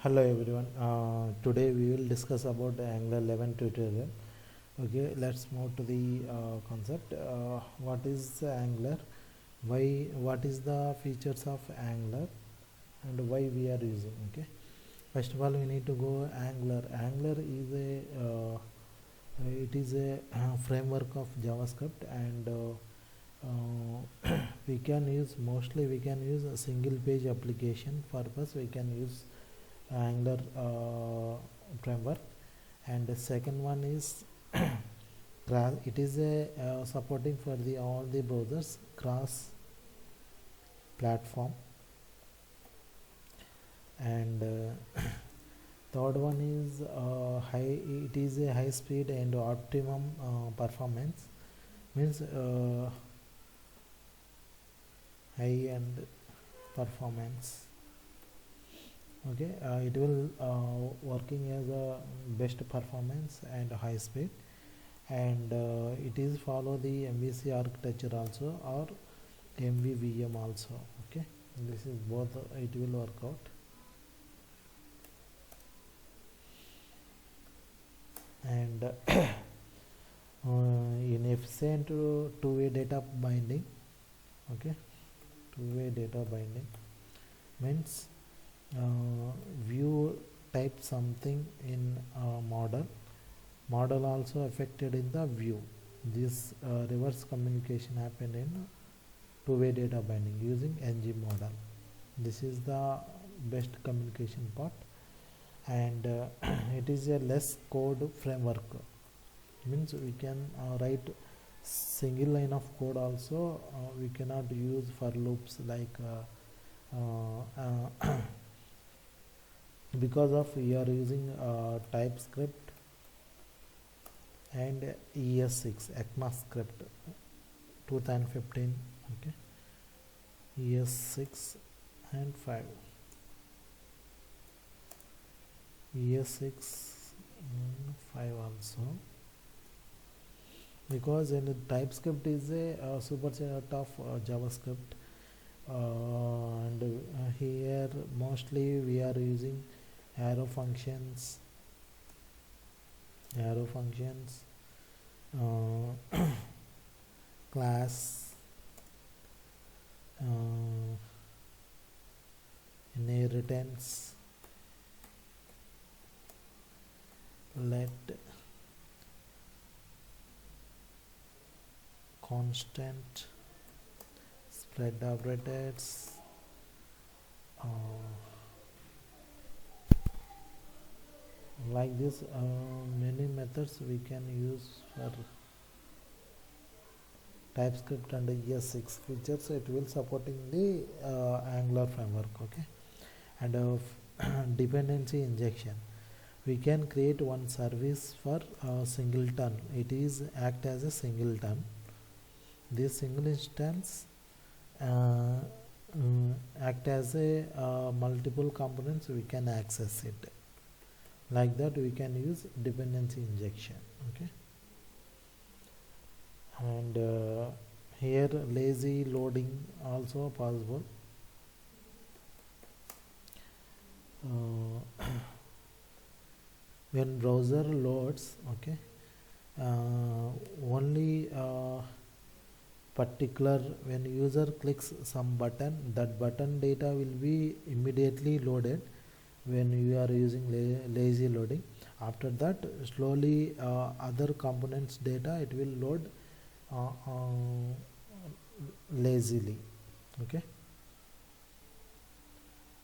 Hello everyone. Today we will discuss about the Angular 11 tutorial. Okay, let's move to the concept. What is Angular? Why? What is the features of Angular, and why we are using? Okay. First of all, we need to go Angular. Angular is a framework of JavaScript, and we can use a single page application purpose. We can use Angular framework, and the second one is it is a supporting for the all the browsers, cross platform, and third one is high. It is a high speed and optimum performance, means high end performance. Okay, it will working as a best performance and high speed, and it is follow the MVC architecture also, or MVVM also. Okay, this is both, it will work out. And in efficient two-way data binding. Okay, two-way data binding means view type something in model also affected in the view. This reverse communication happened in two-way data binding using ng model. This is the best communication part, and it is a less code framework, means we can write single line of code also. We cannot use for loops like because of we are using TypeScript and ES6 ECMAScript 2015. Okay, ES6 and 5, ES6 and 5 also, because in TypeScript is a superset of JavaScript, and here mostly we are using arrow functions, class, inheritance, let, constant, spread operators, like this. Many methods we can use for TypeScript and ES6 features. It will supporting the Angular framework. Okay, and dependency injection. We can create one service for a singleton. It is act as a singleton. This single instance act as a multiple components. We can access it. Like that, we can use dependency injection. Okay, and here lazy loading also possible. When browser loads, okay, only particular, when user clicks some button, that button data will be immediately loaded when you are using lazy loading. After that, slowly other components data it will load lazily. Okay,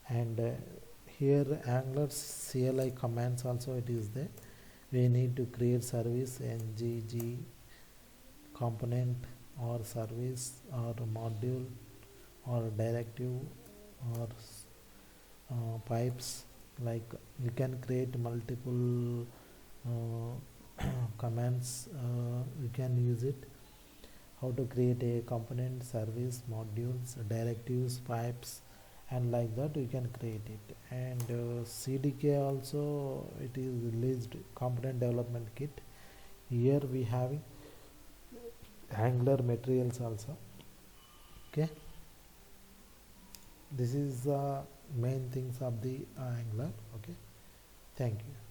and here Angular CLI commands also it is there. We need to create service ngg component or service or module or directive or pipes. Like you can create multiple commands. You can use it. How to create a component, service, modules, directives, pipes, and like that we can create it. And CDK also, it is released component development kit. Here we have Angular materials also. Okay, this is main things of the Angular. Okay, thank you.